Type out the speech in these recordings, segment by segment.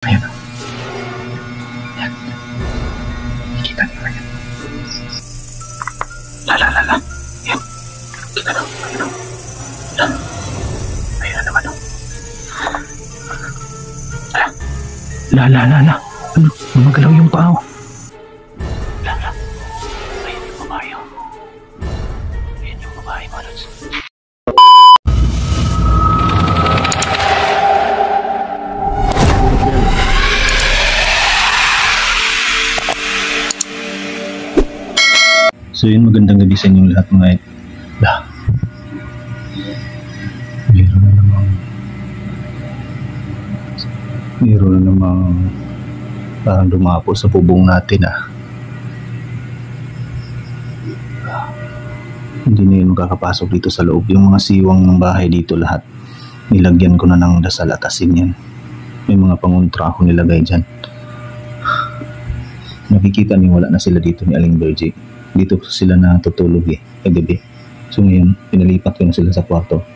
Ayan. Ayan. Kita niyo yan. Lala. Ayan. Kita na. Ayan. Ayan na naman. Lala. Ano? Gumagalaw yung paa. Lala. Ayan yung babae. Ayan yung babae, Malos. So yun, magandang gabi sa inyong lahat mga idol. Meron na namang parang dumapo sa bubong natin Hindi na yun makakapasok dito sa loob. Yung mga siwang ng bahay dito lahat, nilagyan ko na ng dasal at asin yan. May mga pangontra ako nilagay dyan. Nakikita niyo wala na sila dito ni Aling Virgie. Dito sila natutulog gabi. So ngayon, pinalipat ko na sila sa kwarto.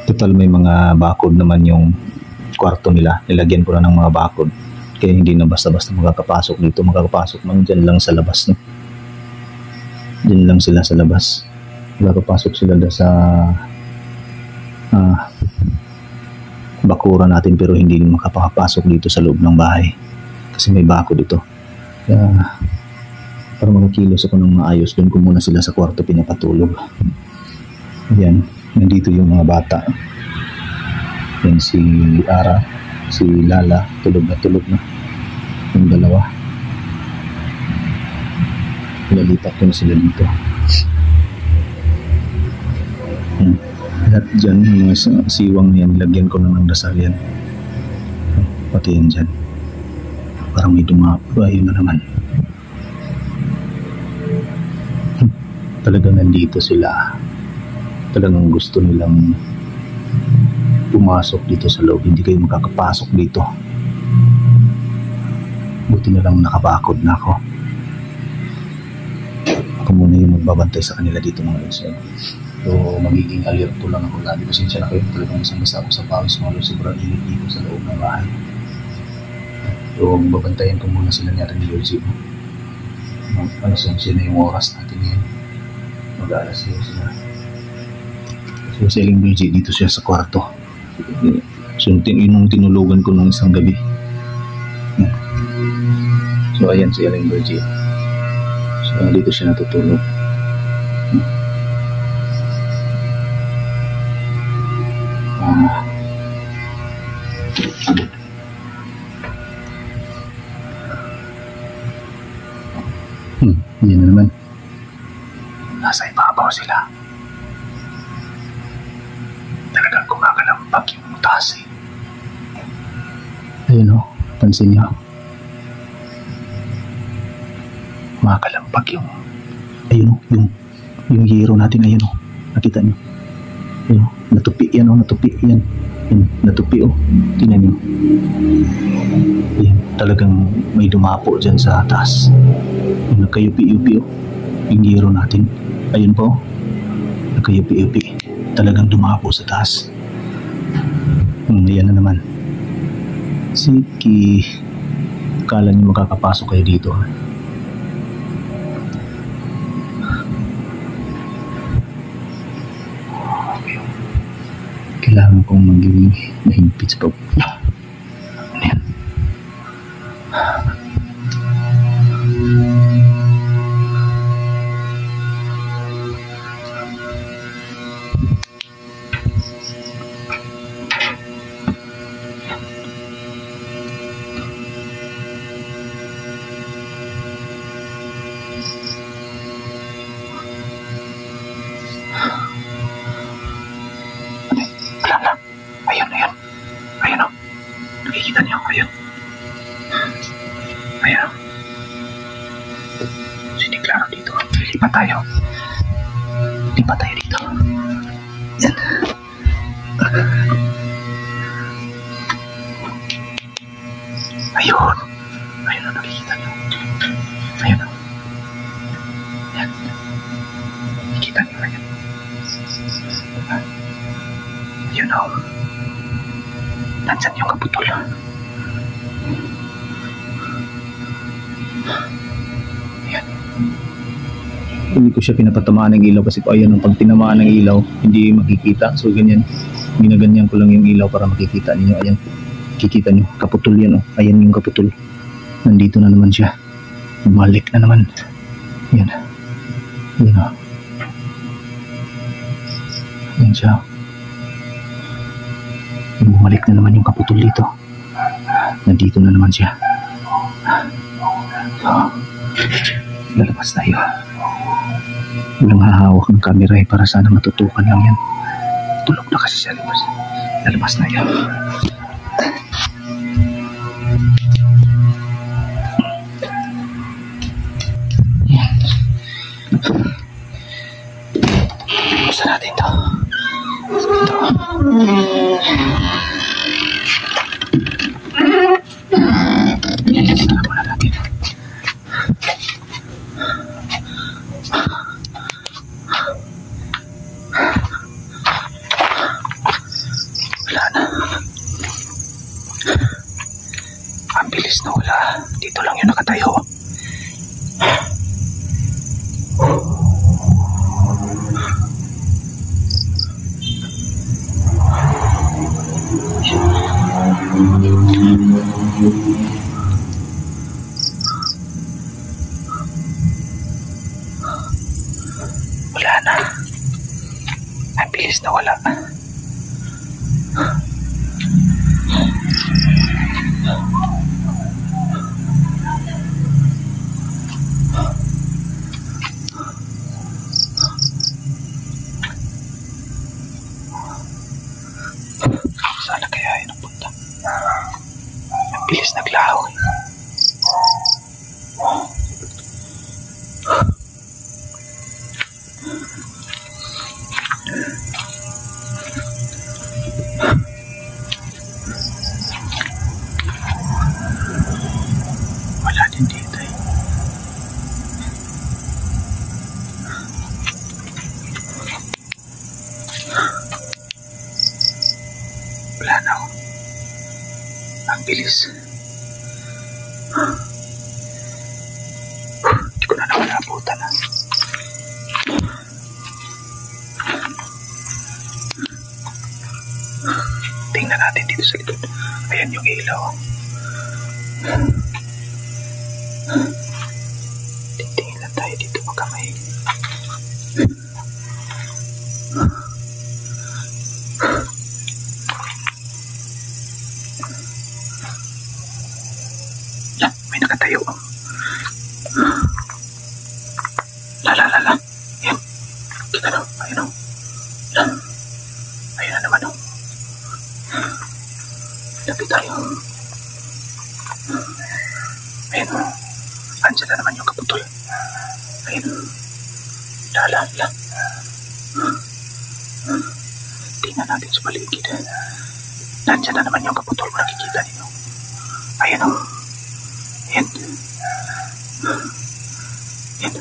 Total may mga bakod naman yung kwarto nila. Nilagyan ko na ng mga bakod. Kaya hindi na basta-basta makakapasok dito. Makakapasok lang dyan lang sa labas. No? Dyan lang sila sa labas. Makakapasok sila sa bakura natin pero hindi makapasok dito sa loob ng bahay. Kasi may bakod dito. Kaya para makakilos ako ng maayos, doon ko muna sila sa kwarto pinapatulog. Ayan, nandito yung mga bata. Yan si Ara, si Lala, tulog na. Yung dalawa. Pinalipat ko na sila dito. Lahat dyan, yung mga siwang yan, nilagyan ko na ng dasal yan. Pati yan dyan. Parang may dumapo, ayun na naman. Talagang nandito sila. Talagang gusto nilang pumasok dito sa loob. Hindi kayo makakapasok dito. Buti na lang nakabakod na ako. Ako muna yung magbabantay sa kanila dito mga lods. So magiging alerto lang ako lagi. Pasensya na kayo. Talagang isang-basa ako sa pawis mga lods. Sobrang init dito sa loob ng bahay. So babantayan ko muna sila ni Aling Virgie. Sila yung oras natin ngayon. Mag-aalas sila. So si Aling Virgie dito siya sa kwarto. So yung tinulugan ko nung isang gabi. So ayan si Aling Virgie. So dito siya natutulog. Yan na naman. Nasa ibabaw sila. Talagang kumakalampag yung mutas Ayun pansin niyo. Kumakalampag yung yung hero natin. Ayun nakita niyo. Ayun natupi yan natupi yan. Natupi tingnan niyo. Yan talagang may dumapo dyan sa taas. Yung nagkayupi-yupi yung hero natin. Ayun po nagkayupi-yupi. Talagang dumapo sa taas. Yan na naman. Sige, akala niyo makakapasok kayo dito Kailangan kong maging mahigpit sa pag yan. Ayun nakikita niyo, ayun. Siniklaro dito. Lipat tayo dito. Yan. Ayun nakikita niyo. Yan. Nakikita niyo ayun. Nandyan yung kaputol. Hindi ko siya pinapatamaan ng ilaw kasi po ayan, pag tinamaan ng ilaw, hindi makikita. So ganyan, ginaganyan ko lang yung ilaw para makikita ninyo. Ayan, kikita nyo, kaputol yan oh. Ayan yung kaputol. Nandito na naman siya. Bumalik na naman. Ayan. Ayan oh. Ayan siya. Bumalik na naman yung kaputol dito. Nandito na naman siya. So, lalabas tayo. Walang hahawak ng camera para sana matutukan lang yan. Tulog na kasi sa labas. Lalabas tayo. Yan. Buksan natin ito. Ito. Yan, ito muna natin. Wala na. Ang bilis na wala. Dito lang yung nakatayo. Wala na. Ang bilis na wala. Sana kaya yun ang punta. Ang bilis naglaho eh. Wala din dito eh. Wala na ako. Ang bilis. Hindi ko na naman naabutan na. Tingnan natin dito sa likod. Ayan yung ilaw. Tingnan lang tayo dito baka may yan, may nakatayo. Lala. Yan. Kita na. Ayun o. Yan. Ayun na naman o. Lapit tayo. Ayun o. Andiyan na naman yung kaputol. Ayun o. Lala. Tingnan natin sa paligid. Nandiyan na naman yung kaputol. Nakikita ninyo. Ayun o. Yan. Yan.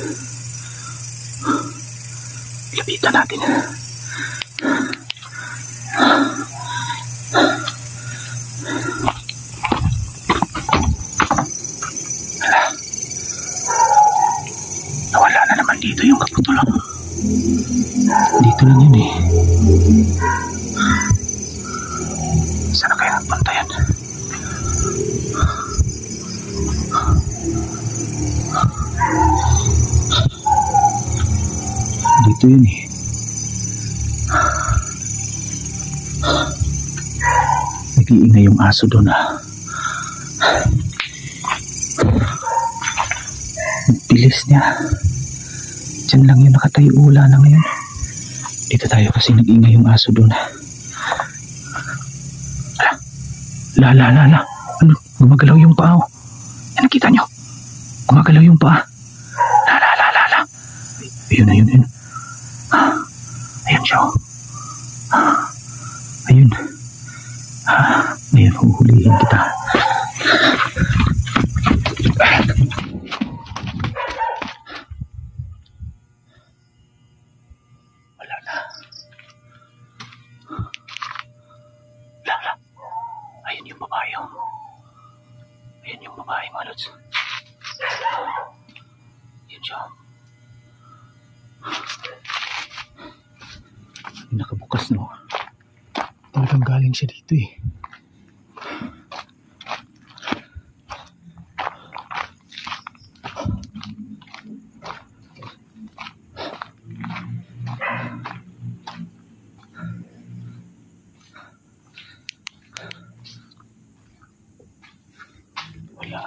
Lapitan natin. Nawala na naman dito yung kaputol. Dito lang yun eh. Sana kaya nagpunta yan? Dito yun eh. Nag-iingay yung aso doon ah. Bilis niya. Diyan lang yun nakatayo, ula na ngayon. Dito tayo kasi nag-iingay yung aso doon. La. Ano? Gumagalaw yung paa. Yan, nakita nyo? Gumagalaw yung paa. La. Ayun. Ayun siya. Ayun. Ayun, huhulihin kita. Wala na. La. Ayun yung babae. Ayun yung babae, mga lods. Ayun siya. Nakabukas, no? Talagang galing siya dito eh. Wala.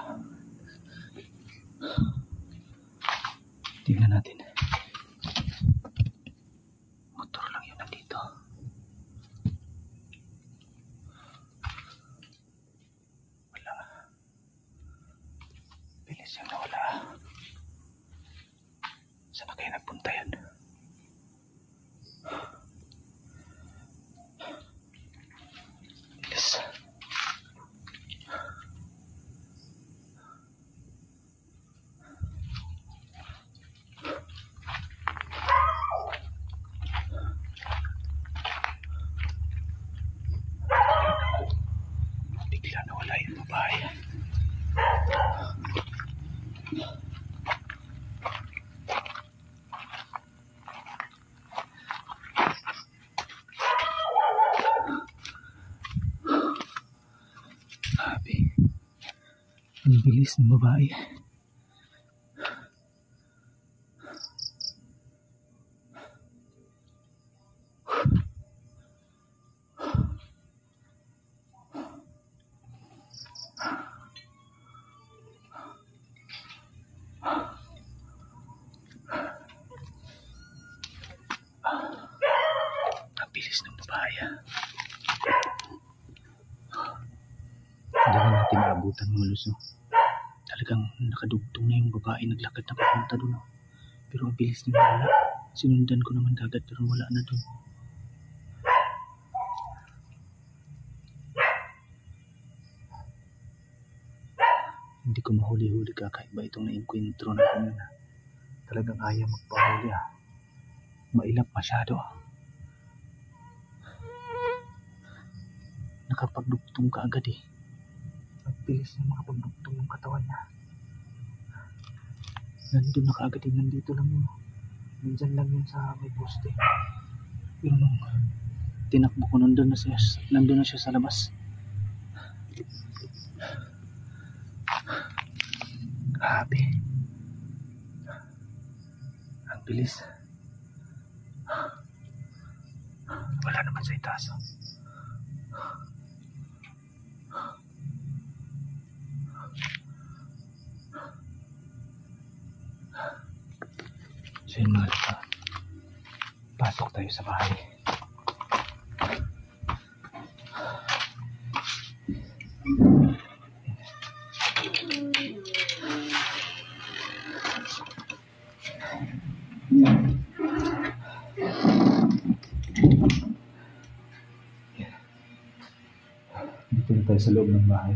Tingnan natin. Motor lang yun nandito. Wala. Bilis yung nawala. Saan na kaya nagpunta yan? Bilis. Bigla nawala yung babae. Grabe. Ang bilis ng babae. Ang bilis ng babae. Hindi na natin naabutan mga luso. Talagang nakadugtong na yung babae, naglakad na papunta doon. Pero ang bilis niya wala. Sinundan ko naman kagad pero wala na doon. Hindi ko mahuli-huli kakaiba itong na-enkwentro na kanina. Talagang ayaw magpahuli ah. Mailap masyado ah. Nakapagdugtong ka agad eh. Ang bilis niya makapagdugtong yung katawan niya. Nandun na kaagad eh. Nandito lang yun. Nandyan lang yun sa may poste. Pero nung tinakbo ko, nandun na siya sa labas. Grabe. Ang bilis. Wala naman sa itaas. So yun mga lupa. Pasok tayo sa bahay. Dito na tayo sa loob ng bahay.